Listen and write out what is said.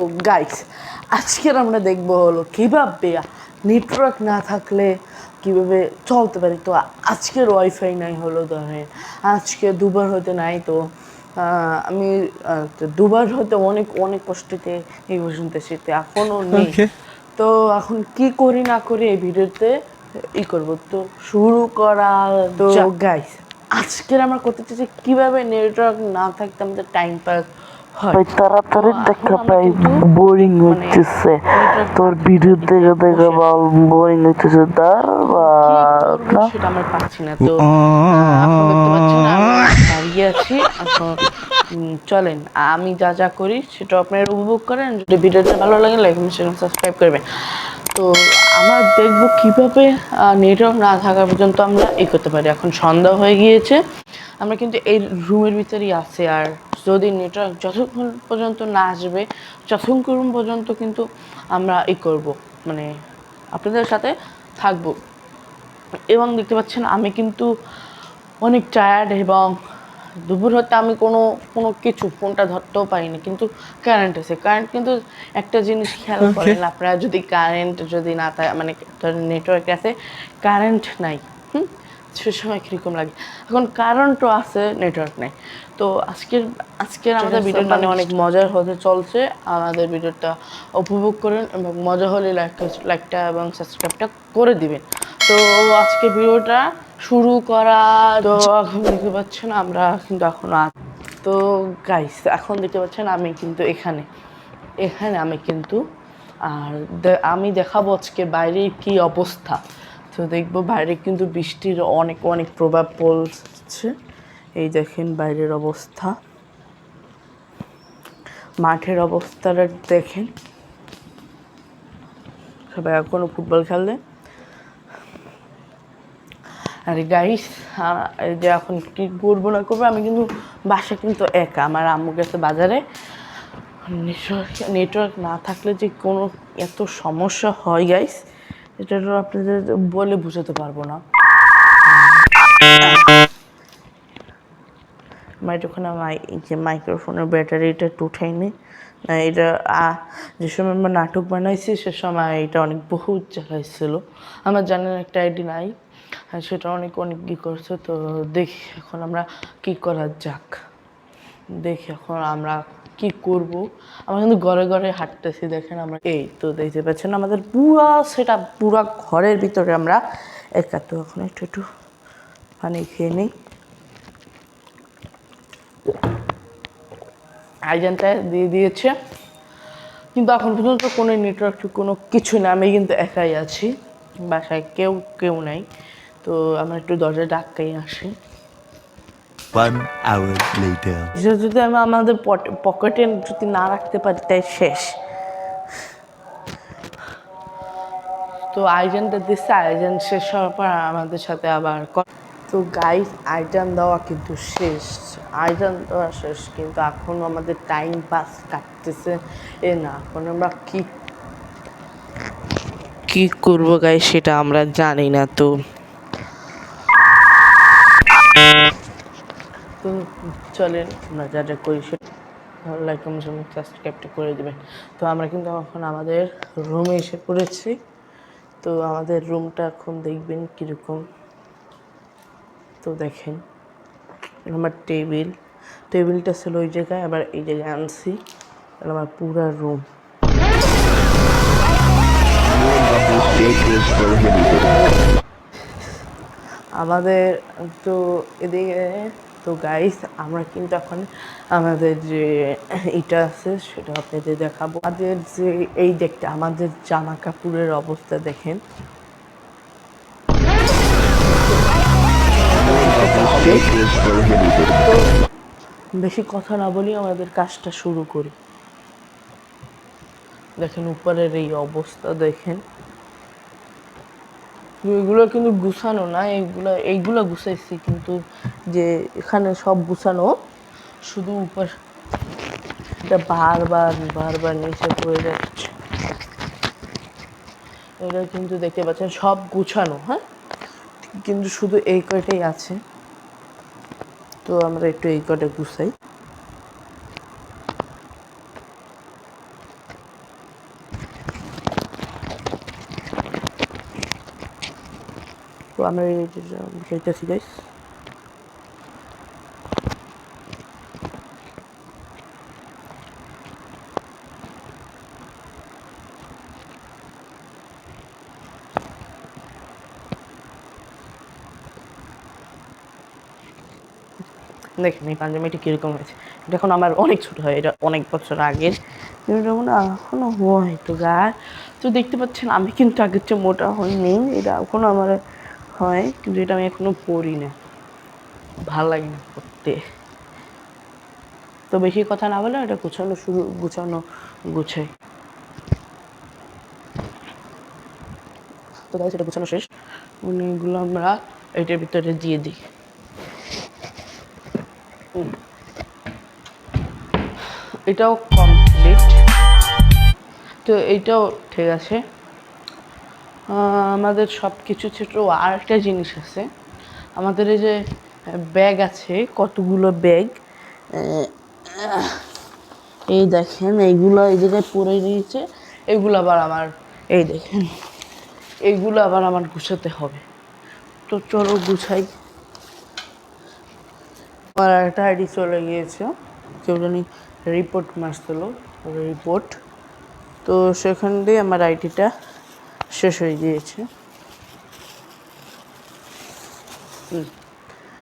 তো গাইস আজকের আমরা দেখবো হলো কীভাবে নেটওয়ার্ক না থাকলে কীভাবে চলতে পারি। তো আজকের ওয়াইফাই নাই হলো ধরেন আজকে দুবার হতে নাই। তো আমি দুবার হতে অনেক অনেক কষ্টতে এই পর্যন্ত এসেছি, এখনও নেই। তো এখন কি করি না করি এই ভিডিওতে করবো। তো শুরু করা তো গাইস আজকের আমরা করতে চাইছি কীভাবে নেটওয়ার্ক না থাকতে আমাদের টাইম পাস হয়। তাড়াতাড়ি দেখা পাই বোরিং হচ্ছে তোর ভিডিও দেখে দেখে বোরিং হচ্ছে তার সেটা আমরা পাচ্ছি না। তো এখন দেখতে পাচ্ছেন আমি দাঁড়িয়ে আছি। এখন চলেন আমি যা যা করি সেটা আপনারা উপভোগ করেন। যদি ভিডিওটা ভালো লাগে লাইক শেয়ার সাবস্ক্রাইব করবেন। তো আমরা দেখবো কিভাবে নেটওয়ার্ক না থাকা পর্যন্ত আমরা করতে পারি। এখন সন্ধ্যা হয়ে গিয়েছে, আমরা কিন্তু এই রুমের ভিতরেই আছি। আর যদি নেটওয়ার্ক যতক্ষণ পর্যন্ত না আসবে ততক্ষণ পর্যন্ত কিন্তু আমরা করব, মানে আপনাদের সাথে থাকবো। এবং দেখতে পাচ্ছেন আমি কিন্তু অনেক টায়ার্ড এবং দুপুর হতে আমি কোনো কিছু ফোনটা ধরতেও পারিনি। কিন্তু কারেন্ট আছে, কারেন্ট কিন্তু একটা জিনিস খেয়াল করেন আপনারা, যদি কারেন্ট যদি না থাকে মানে নেটওয়ার্ক আছে কারেন্ট নাই সে সময় কীরকম লাগে। এখন কারেন্টও আছে নেটওয়ার্ক নাই। তো আজকের আমাদের ভিডিওটা মানে অনেক মজার হতে চলছে। আমাদের ভিডিওটা উপভোগ করেন এবং মজা হলে লাইকটা এবং সাবস্ক্রাইবটা করে দিবেন। তো আজকে ভিডিওটা শুরু করা। তো এখন দেখতে পাচ্ছেন আমরা কিন্তু এখন তো গাইস এখন দেখতে পাচ্ছেন আমি কিন্তু এখানে আমি কিন্তু আর আমি দেখাবো আজকে বাইরের কি অবস্থা। তো দেখবো বাইরে কিন্তু বৃষ্টির অনেক অনেক প্রভাব পড়ছে। এই দেখেন বাইরের অবস্থা, মাঠের অবস্থাটা দেখেন, সবাই এখনো ফুটবল খেলে। আর গাইস এই যে এখন কি করবো না করবো, আমি কিন্তু বাসা কিন্তু একা, আমার আম্মু গেছে বাজারে। নেটওয়ার্ক না থাকলে যে কোনো এত সমস্যা হয় গাইস, এটা তো আপনাদের বলে বুঝাতে পারবো না। যখন যে মাইক্রোফোনের ব্যাটারিটা একটু উঠাইনি, এটা যে সময় আমরা নাটক বানাইছি সে সময় এটা অনেক বহুত চালাইছিল। আমার জানার একটা আইডি নাই, সেটা অনেক অনেক কী করছে। তো দেখি এখন আমরা কী করা যাক, দেখি এখন আমরা কি করব। আমরা কিন্তু ঘরে ঘরে হাঁটতেছি, দেখেন আমরা এই তো দেখতে পাচ্ছেন আমাদের সেটা পুরা ঘরের ভিতরে আমরা একা। তো এখন একটু পানি খেয়ে নিই। আইজেনটা দিয়ে দিয়েছে, কিন্তু এখন পর্যন্ত কোনো নেটওয়ার্ক কোনো কিছু না। আমি কিন্তু একাই আছি, বাসায় কেউ নাই। তো আমরা একটু দরজা ডাক্কাই আসি। 1 hour later যদি আমি আমাদের পকেটে যদি না রাখতে পারি তাই শেষ। তো আইটেমটা দিচ্ছে, আইটেম শেষ হওয়ার পর আমাদের সাথে আবার তো গাইস আইটেম দেওয়া কিন্তু শেষ, আইটেম দেওয়া শেষ, কিন্তু এখন আমাদের টাইম পাস কাটতেছে না। এখন আমরা কি করবো গাইস সেটা আমরা জানি না। তো চলেন আমরা যা যা করি সেটা লাইক কমেন্ট সাবস্ক্রাইবটা করে দেবেন। তো আমরা কিন্তু এখন আমাদের রুমে এসে পড়েছি। তো আমাদের রুমটা এখন দেখবেন কীরকম। তো দেখেন আমার টেবিলটা ছিল ওই জায়গায়, আবার এই জায়গায় আনছি আমার পুরা রুম। আমাদের তো এদিকে তো গাইস আমরা কিন্তু এখন আমাদের যে এটা আছে সেটা আপনাদের দেখাবো। আমাদের যে এই দেখতে আমাদের জামা কাপড়ের অবস্থা দেখেন। বেশি কথা না বলি আমাদের কাজটা শুরু করি। দেখেন উপরের এই অবস্থা দেখেন, এগুলো কিন্তু গুছানো না, এইগুলো গুছাইছি, কিন্তু যে এখানে সব গুছানো, শুধু উপর এটা বারবার নিচে পড়ে যাচ্ছে। এটা কিন্তু দেখতে পাচ্ছেন সব গুছানো, হ্যাঁ, কিন্তু শুধু এই কয়টাই আছে। তো আমরা একটু এই কয়টা গুছাই। তো আমরা এই যে খেলতেছি গাইস। দেখেন এই পাঞ্জাবিটা কীরকম হয়েছে, এটা এখন আমার অনেক ছোটো হয়, এটা অনেক বছর আগের, কিন্তু এটা মনে হয় এখনও হয় তো গায়ে। তো দেখতে পাচ্ছেন আমি কিন্তু আগের চেয়ে মোটা হয়নি, এটা এখনও আমার হয়, কিন্তু এটা আমি এখনও পরি না, ভাল লাগে না পরতে। তো বেশি কথা না বলে এটা গুছাই। তো গাইস এটা গুছানো শেষ, মানে এগুলো আমরা এটার ভিতরে দিয়ে দিই। এটাও কমপ্লিট, তো এইটাও ঠিক আছে। আমাদের সব কিছু ছোট, আর একটা জিনিস আছে আমাদের, এই যে ব্যাগ আছে কতগুলো ব্যাগ, এই দেখেন এইগুলো এই জায়গায় পরে দিয়েছে, এগুলো আবার আমার, এই দেখেন এইগুলো আবার আমার গুছাতে হবে। তো চলো গুছাই। আমার একটা আইডি চলে গিয়েছে, কেউ জানি রিপোর্ট মারছিল, রিপোর্ট, তো সেখান দিয়ে আমার আইডিটা শেষ হয়ে গিয়েছে।